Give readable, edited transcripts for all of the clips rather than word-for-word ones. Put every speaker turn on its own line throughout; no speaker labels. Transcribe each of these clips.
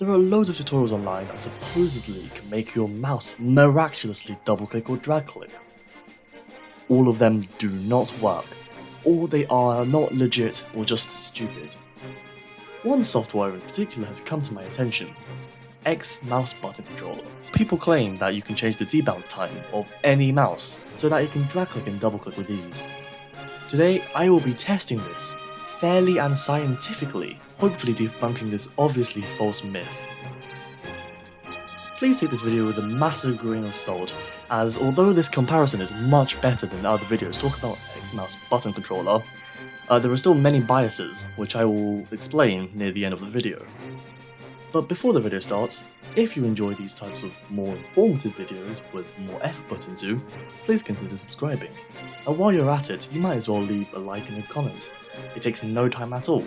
There are loads of tutorials online that supposedly can make your mouse miraculously double click or drag click. All of them do not work, or they are not legit or just stupid. One software in particular has come to my attention, XMouse button controller. People claim that you can change the debounce time of any mouse so that it can drag click and double click with ease. Today I will be testing this fairly and scientifically, hopefully debunking this obviously false myth. Please take this video with a massive grain of salt, as although this comparison is much better than other videos talking about XMouse button controller, there are still many biases, which I will explain near the end of the video. But before the video starts, if you enjoy these types of more informative videos with more effort put into, please consider subscribing. And while you're at it, you might as well leave a like and a comment. It takes no time at all.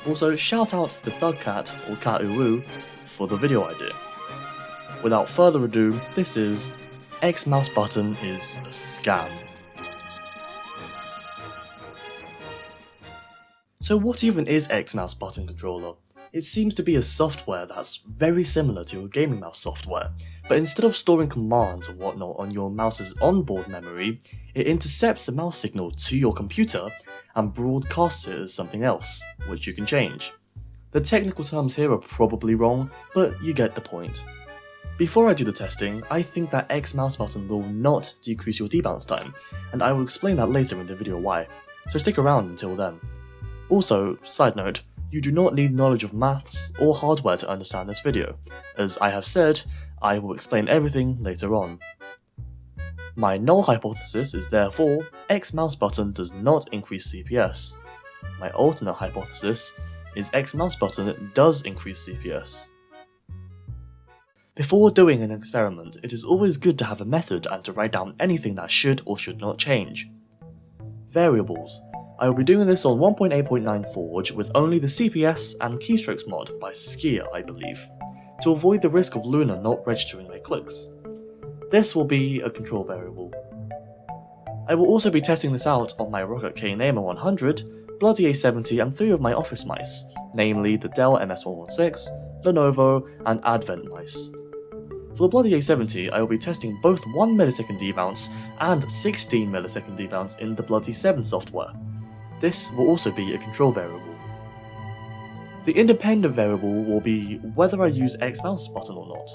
Also, shout out to Thug Cat or Cat Uwu for the video idea. Without further ado, this is XMouse button is a scam. So what even is XMouse button controller? It seems to be a software that's very similar to your gaming mouse software, but instead of storing commands or whatnot on your mouse's onboard memory, it intercepts the mouse signal to your computer and broadcasts it as something else, which you can change. The technical terms here are probably wrong, but you get the point. Before I do the testing, I think that XMouse button will not decrease your debounce time, and I will explain that later in the video why, so stick around until then. Also, side note, you do not need knowledge of maths or hardware to understand this video. As I have said, I will explain everything later on. My null hypothesis is therefore, XMouse button does not increase CPS. My alternate hypothesis is XMouse button does increase CPS. Before doing an experiment, it is always good to have a method and to write down anything that should or should not change. Variables. I will be doing this on 1.8.9 Forge with only the CPS and keystrokes mod by Skier, I believe, to avoid the risk of Luna not registering my clicks. This will be a control variable. I will also be testing this out on my Roccat Kain Aimo 100, Bloody A70 and 3 of my office mice, namely the Dell MS116, Lenovo and Advent mice. For the Bloody A70, I will be testing both 1 millisecond debounce and 16 millisecond debounce in the Bloody 7 software. This will also be a control variable. The independent variable will be whether I use XMouse button or not.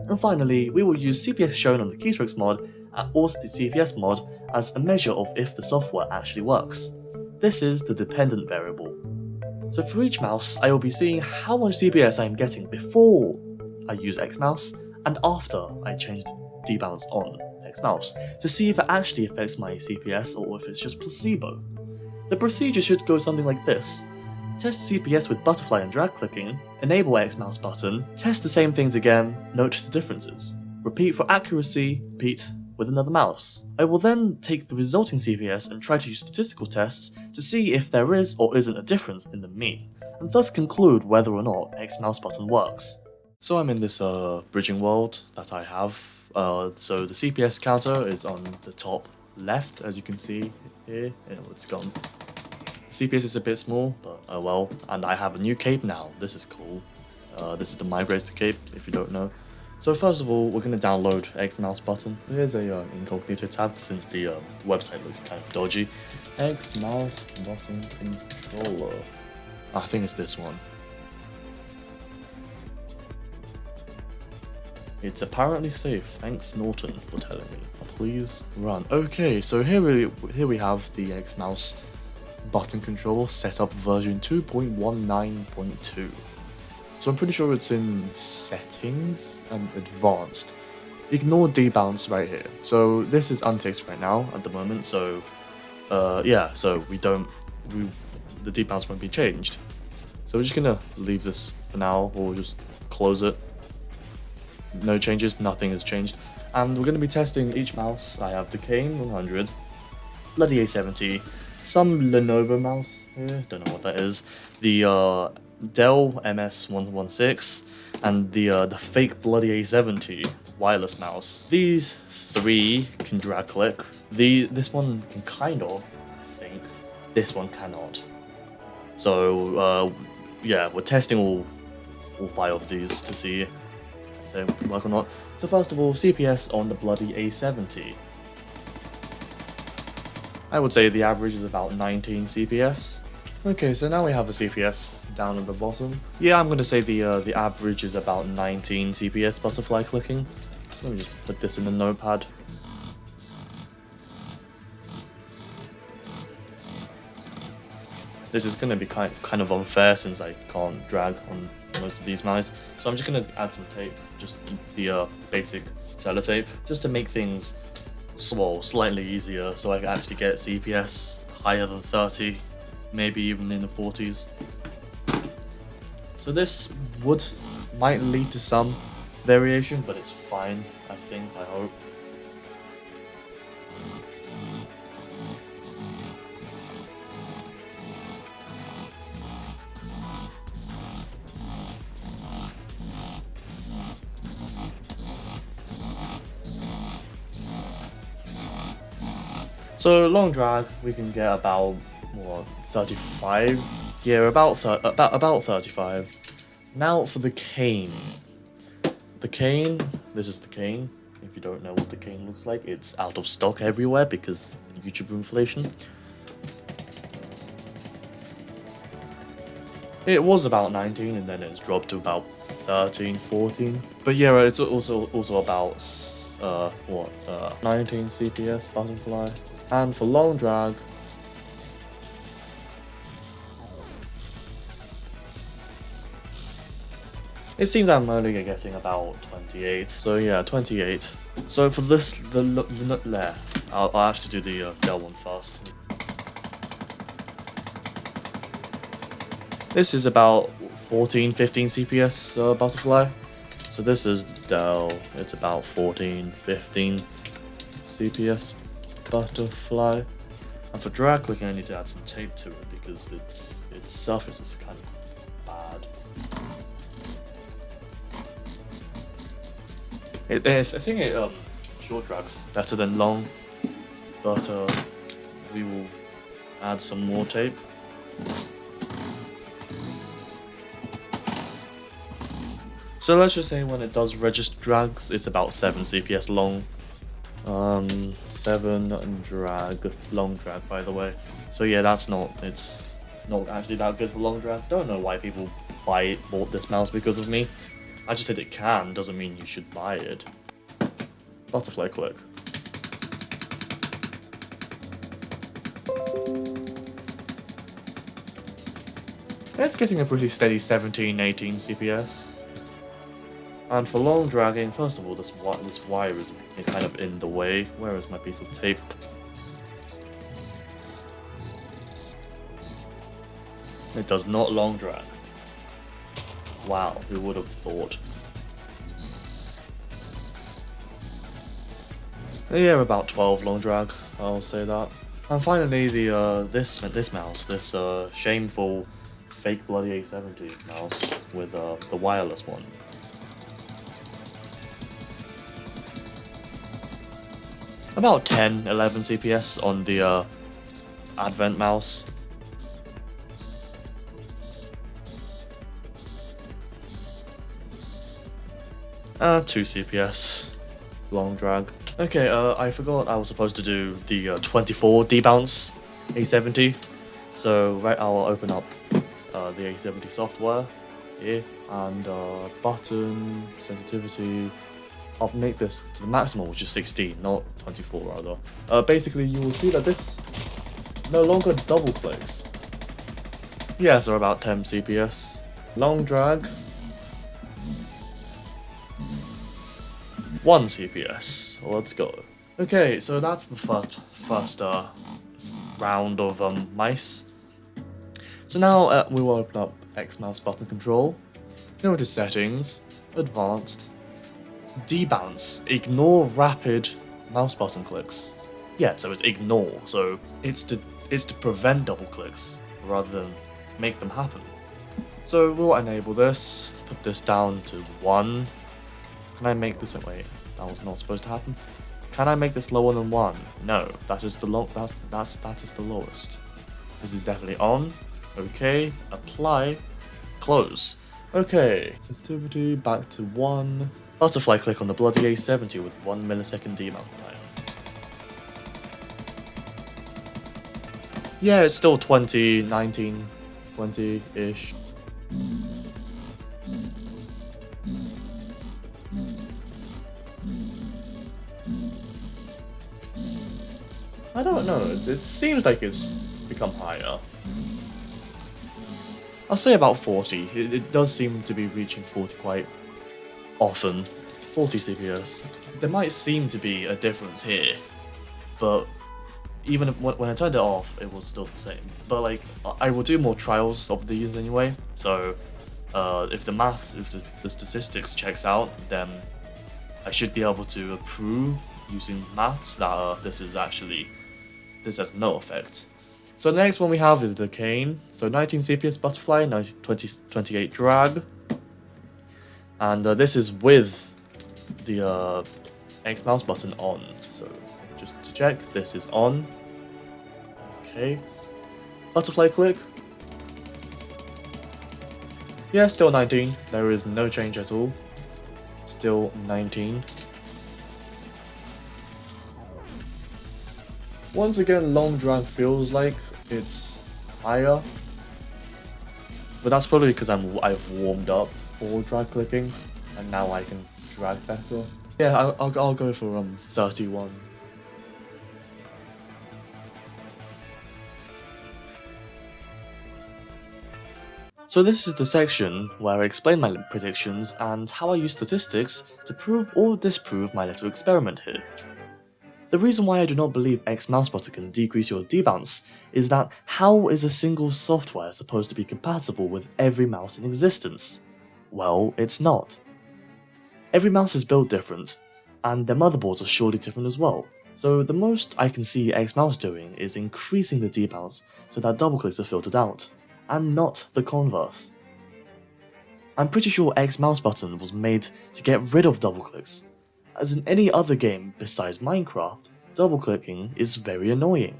And finally, we will use CPS shown on the keystrokes mod and also the CPS mod as a measure of if the software actually works. This is the dependent variable. So for each mouse, I will be seeing how much CPS I am getting before I use XMouse and after I change the debounce on XMouse to see if it actually affects my CPS or if it's just placebo. The procedure should go something like this. Test CPS with butterfly and drag clicking, enable XMouse button, test the same things again, note the differences. Repeat for accuracy, repeat with another mouse. I will then take the resulting CPS and try to use statistical tests to see if there is or isn't a difference in the mean, and thus conclude whether or not XMouse button works. So I'm in this bridging world that I have, so the CPS counter is on the top left, as you can see here. It's gone. The CPS is a bit small, but oh well. And I have a new cape now. This is cool. This is the migrator cape, if you don't know. So first of all, we're going to download XMouse button. Here's a incognito tab since the website looks kind of dodgy. XMouse button controller. I think it's this one. It's apparently safe, thanks Norton for telling me. Please run. Okay, so here we have the XMouse button controller set up version 2.19.2. So I'm pretty sure it's in settings and advanced. Ignore debounce right here. So this is unticked right now at the moment, so yeah, so the debounce won't be changed. So we're just gonna leave this for now, or just close it. No changes, nothing has changed. And we're going to be testing each mouse. I have the Kain 100, Bloody A70, some Lenovo mouse here, don't know what that is, the Dell MS116, and the fake Bloody A70 wireless mouse. These three can drag click. This one can kind of, I think. This one cannot. So yeah, we're testing all all 5 of these to see if they work or not. So first of all, CPS on the bloody A70. I would say the average is about 19 CPS. Okay, so now we have a CPS down at the bottom. Yeah, I'm going to say the average is about 19 CPS butterfly clicking. So let me just put this in the notepad. This is going to be kind of unfair since I can't drag on most of these mice. So I'm just going to add some tape, just the basic sellotape, just to make things slightly easier so I can actually get CPS higher than 30, maybe even in the 40s. So this might lead to some variation, but it's fine, I hope. So long drag, we can get about, what, 35? Yeah, about 35. Now for the Kain. The Kain, this is the Kain. If you don't know what the Kain looks like, it's out of stock everywhere because YouTube inflation. It was about 19 and then it's dropped to about 13, 14. But yeah, it's also about 19 CPS butterfly. And for long drag, it seems I'm only getting about 28. So yeah, 28. So for this, I'll actually do the Dell one first. This is about 14, 15 CPS butterfly. So this is Dell. It's about 14, 15 CPS butterfly. And for drag clicking, I need to add some tape to it because its surface is kind of bad. I think it short drags better than long, but we will add some more tape. So let's just say when it does register drags, it's about 7 CPS long. 7 drag, long drag by the way. So yeah, it's not actually that good for long drag. Don't know why people bought this mouse because of me. I just said it can, doesn't mean you should buy it. Butterfly click. It's getting a pretty steady 17, 18 CPS. And for long dragging, first of all, this wire is kind of in the way. Where is my piece of tape? It does not long drag. Wow, who would have thought? Yeah, about 12 long drag, I'll say that. And finally, this mouse, this shameful fake bloody A70 mouse with the wireless one. About 10, 11 CPS on the Advent mouse. Two CPS, long drag. Okay, I forgot I was supposed to do the 24 Debounce A70. So right, I'll open up the A70 software here and button sensitivity. I'll make this to the maximum, which is 16, not 24 rather. Basically, you will see that this no longer double clicks. Yeah, so about 10 CPS. Long drag. 1 CPS. Let's go. Okay, so that's the first round of mice. So now we will open up XMouse button control. Go into settings, advanced. Debounce, ignore rapid mouse button clicks. Yeah, so it's ignore, so it's to prevent double clicks rather than make them happen. So we'll enable this, put this down to 1. Can I make this, wait, that was not supposed to happen. Can I make this lower than 1? No, that is the lowest. This is definitely on. Okay, apply, close. Okay, sensitivity back to 1. Butterfly click on the bloody A70 with 1 millisecond demount time. Yeah, it's still 20, 19, 20-ish. I don't know, it seems like it's become higher. I'll say about 40, it does seem to be reaching 40 quite often. 40 CPS. There might seem to be a difference here, but even when I turned it off, it was still the same. But like, I will do more trials of these anyway, so if the statistics checks out, then I should be able to prove using maths that this has no effect. So the next one we have is the Kain. So 19 CPS butterfly, 28 drag. And this is with the XMouse button on. So just to check, this is on. Okay. Butterfly click. Yeah, still 19. There is no change at all. Still 19. Once again, long drag feels like it's higher, but that's probably because I've warmed up for drag clicking, and now I can drag better. Yeah, I'll go for 31. So this is the section where I explain my predictions and how I use statistics to prove or disprove my little experiment here. The reason why I do not believe XMouse button can decrease your debounce is that how is a single software supposed to be compatible with every mouse in existence? Well, it's not. Every mouse is built different, and their motherboards are surely different as well, so the most I can see XMouse doing is increasing the debounce so that double clicks are filtered out, and not the converse. I'm pretty sure XMouse button was made to get rid of double clicks. As in any other game besides Minecraft, double-clicking is very annoying.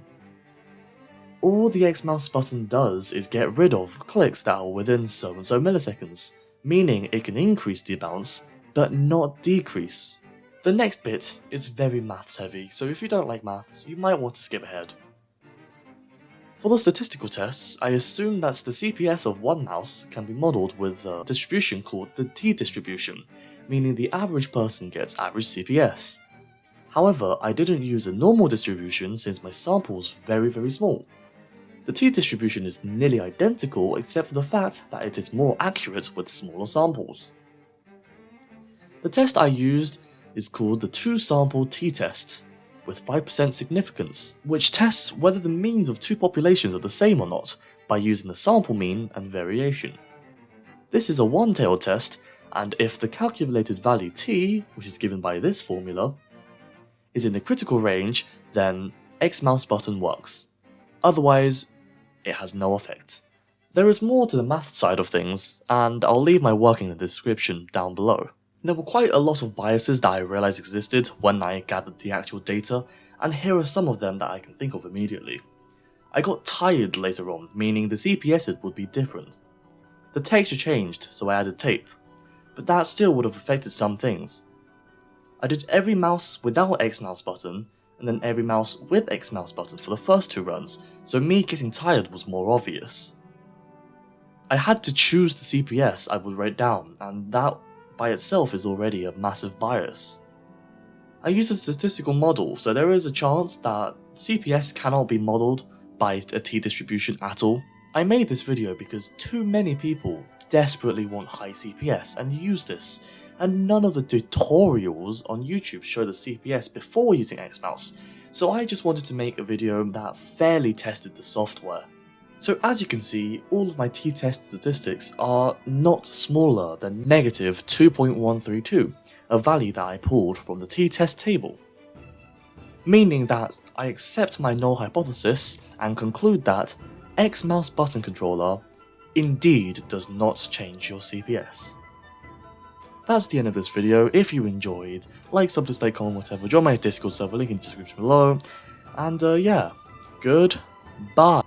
All the XMouse button does is get rid of clicks that are within so and so milliseconds, meaning it can increase debounce, but not decrease. The next bit is very maths heavy, so if you don't like maths, you might want to skip ahead. For the statistical tests, I assume that the CPS of one mouse can be modelled with a distribution called the t-distribution, meaning the average person gets average CPS. However, I didn't use a normal distribution since my sample was very small. The t-distribution is nearly identical except for the fact that it is more accurate with smaller samples. The test I used is called the 2-sample t-test, with 5% significance, which tests whether the means of two populations are the same or not by using the sample mean and variation. This is a one-tailed test, and if the calculated value t, which is given by this formula, is in the critical range, then XMouse button works. Otherwise, it has no effect. There is more to the math side of things, and I'll leave my work in the description down below. There were quite a lot of biases that I realised existed when I gathered the actual data, and here are some of them that I can think of immediately. I got tired later on, meaning the CPSs would be different. The texture changed, so I added tape, but that still would have affected some things. I did every mouse without XMouse button, and then every mouse with XMouse button for the first 2 runs, so me getting tired was more obvious. I had to choose the CPS I would write down, and that by itself is already a massive bias. I used a statistical model, so there is a chance that CPS cannot be modelled by a t-distribution at all. I made this video because too many people desperately want high CPS and use this, and none of the tutorials on YouTube show the CPS before using XMouse, so I just wanted to make a video that fairly tested the software. So as you can see, all of my t-test statistics are not smaller than negative 2.132, a value that I pulled from the t-test table. Meaning that I accept my null hypothesis and conclude that XMouse button controller indeed does not change your CPS. That's the end of this video. If you enjoyed, like, sub, dislike, comment, whatever, join my Discord server, link in the description below, and yeah, goodbye.